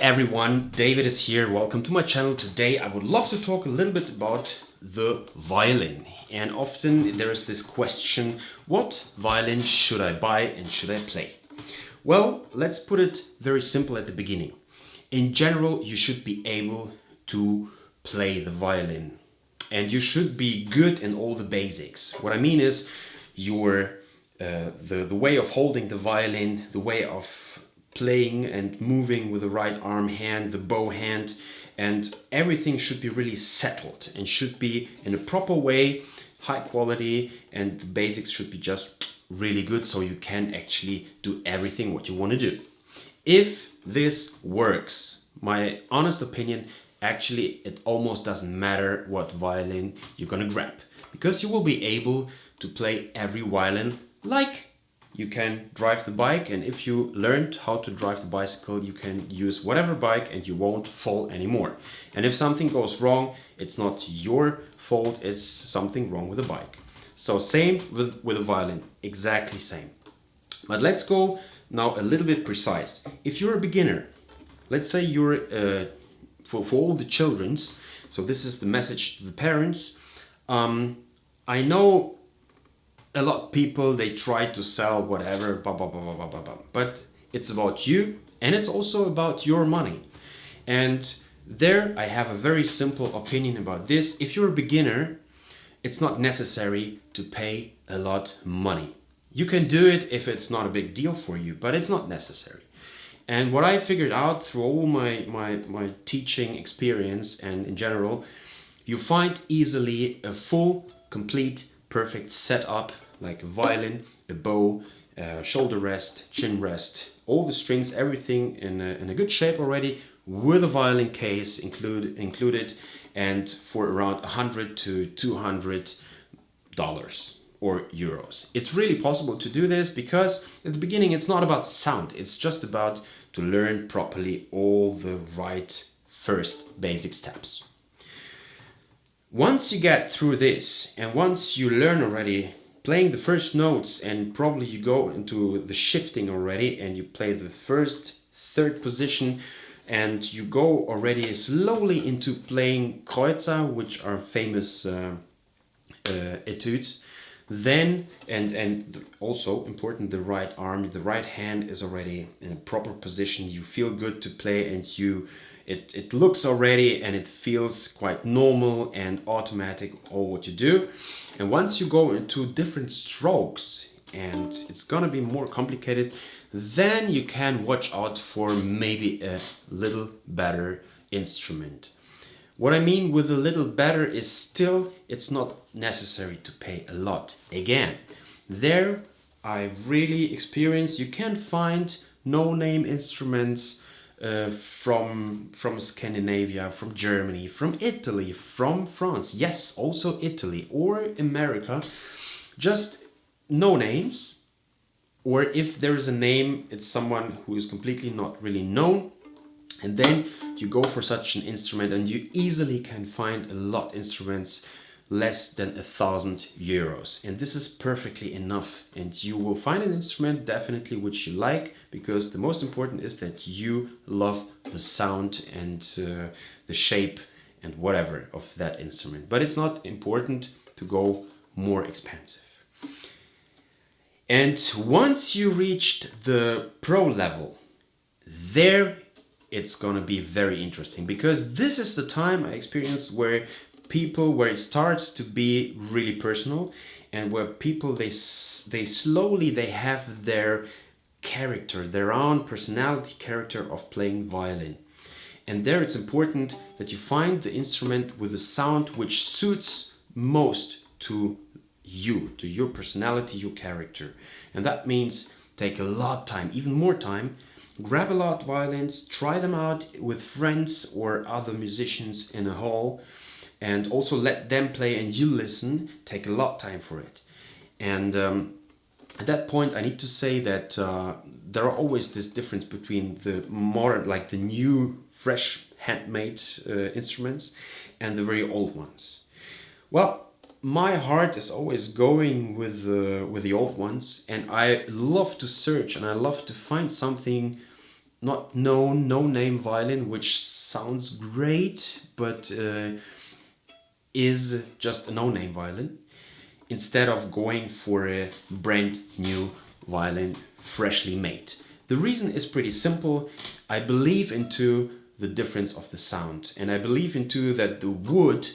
everyone, David is here. Welcome to my channel. Today I would love to talk a little bit about the violin. And often there is this question, what violin should I buy and should I play? Well, let's put it very simple at the beginning. In general, you should be able to play the violin. And you should be good in all the basics. What I mean is the way of holding the violin, the way of playing and moving with the right arm hand, the bow hand, and everything should be really settled and should be in a proper way, high quality, and the basics should be just really good so you can actually do everything what you want to do. If this works, my honest opinion, actually it almost doesn't matter what violin you're gonna grab, because you will be able to play every violin like you can drive the bike, and if you learned how to drive the bicycle, you can use whatever bike and you won't fall anymore. And if something goes wrong, it's not your fault, it's something wrong with the bike. So same with a violin, exactly same. But let's go now a little bit precise. If you're a beginner, let's say you're for all the children's, so this is the message to the parents. I know a lot of people, they try to sell whatever, blah, blah, blah, blah, blah, blah, blah. But it's about you and it's also about your money. And there I have a very simple opinion about this. If you're a beginner, it's not necessary to pay a lot of money. You can do it if it's not a big deal for you, but it's not necessary. And what I figured out through all my teaching experience and in general, you find easily a full, complete, perfect setup, like a violin, a bow, shoulder rest, chin rest, all the strings, everything in a good shape already, with a violin case included, and for around $100 to $200 or euros. It's really possible to do this because at the beginning it's not about sound, it's just about to learn properly all the right first basic steps. Once you get through this and once you learn already playing the first notes, and probably you go into the shifting already and you play the first, third position, and you go already slowly into playing Kreuzer, which are famous etudes, then and also important, the right arm, the right hand is already in a proper position. You feel good to play, and it looks already and it feels quite normal and automatic all what you do. And once you go into different strokes and it's gonna be more complicated, then you can watch out for maybe a little better instrument. What I mean with a little better is still it's not necessary to pay a lot. Again, there I really experienced you can find no-name instruments from Scandinavia, from Germany, from Italy, from France, yes, also Italy or America, just no names, or if there is a name, it's someone who is completely not really known, and then you go for such an instrument and you easily can find a lot of instruments less than 1,000 euros, and this is perfectly enough, and you will find an instrument definitely which you like, because the most important is that you love the sound and the shape and whatever of that instrument. But it's not important to go more expensive. And once you reached the pro level, there it's gonna be very interesting, because this is the time I experienced where it starts to be really personal, and where people they slowly have their character, their own personality character of playing violin. And there it's important that you find the instrument with a sound which suits most to you, to your personality, your character. And that means take a lot of time, even more time, grab a lot of violins, try them out with friends or other musicians in a hall, and also let them play and you listen. Take a lot of time for it. And at that point I need to say that there are always this difference between the modern, like the new fresh handmade instruments, and the very old ones. Well, my heart is always going with the old ones, and I love to search and I love to find something not known, no-name violin, which sounds great, but is just a no-name violin, instead of going for a brand new violin, freshly made. The reason is pretty simple. I believe into the difference of the sound, and I believe into that the wood,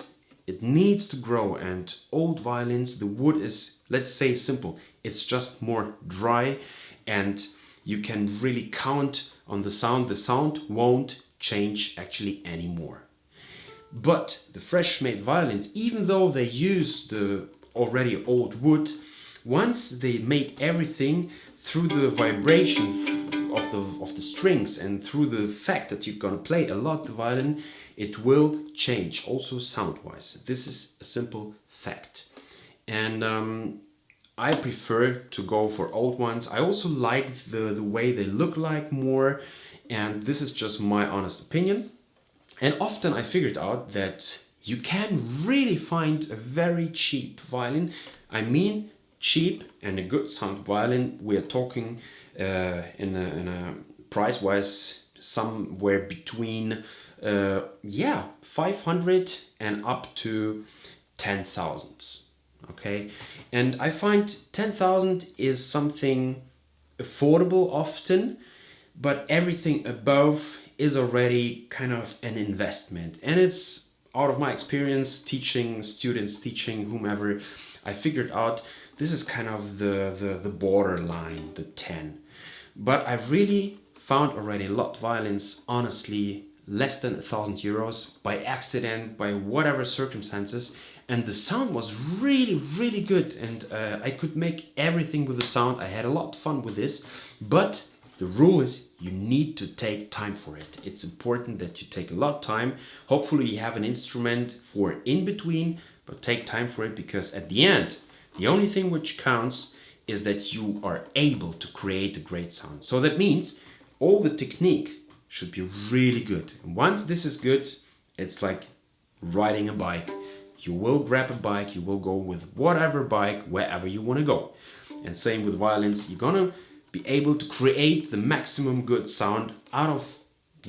it needs to grow, and old violins, the wood is, let's say simple, it's just more dry, and you can really count on the sound. The sound won't change actually anymore. But the fresh made violins, even though they use the already old wood, once they made everything through the vibration of the strings and through the fact that you're gonna play a lot the violin, it will change also sound wise. This is a simple fact. And I prefer to go for old ones. I also like the way they look like more, and this is just my honest opinion. And often I figured out that you can really find a very cheap violin. I mean cheap and a good sound violin. We are talking in a price-wise somewhere between 500 and up to 10,000. Okay, and I find 10,000 is something affordable often, but everything above is already kind of an investment. And it's out of my experience teaching students, teaching whomever, I figured out this is kind of the borderline, the 10. But I really found already a lot of violins, honestly, less than €1,000 by accident, by whatever circumstances, and the sound was really, really good, and I could make everything with the sound. I had a lot of fun with this, but the rule is you need to take time for it. It's important that you take a lot of time. Hopefully you have an instrument for in between, but take time for it, because at the end, the only thing which counts is that you are able to create a great sound. So that means all the technique should be really good. And once this is good, it's like riding a bike. You will grab a bike, you will go with whatever bike, wherever you want to go. And same with violins, you're gonna be able to create the maximum good sound out of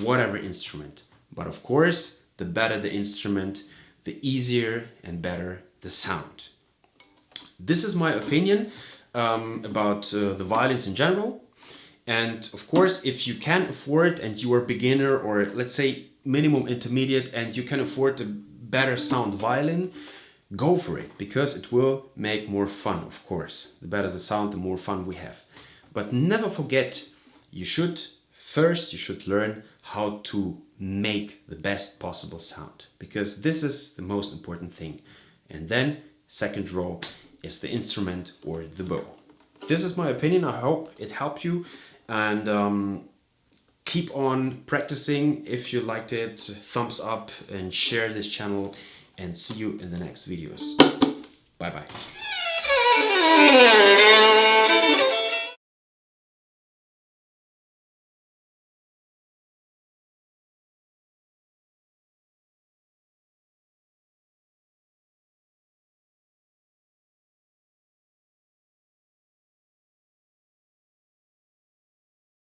whatever instrument. But of course, the better the instrument, the easier and better the sound. This is my opinion about the violins in general. And of course, if you can afford and you are a beginner, or let's say minimum intermediate, and you can afford a better sound violin, go for it, because it will make more fun, of course. The better the sound, the more fun we have. But never forget, you should learn how to make the best possible sound, because this is the most important thing. And then second row is the instrument or the bow. This is my opinion. I hope it helped you, and keep on practicing. If you liked it, thumbs up and share this channel, and see you in the next videos. Bye bye.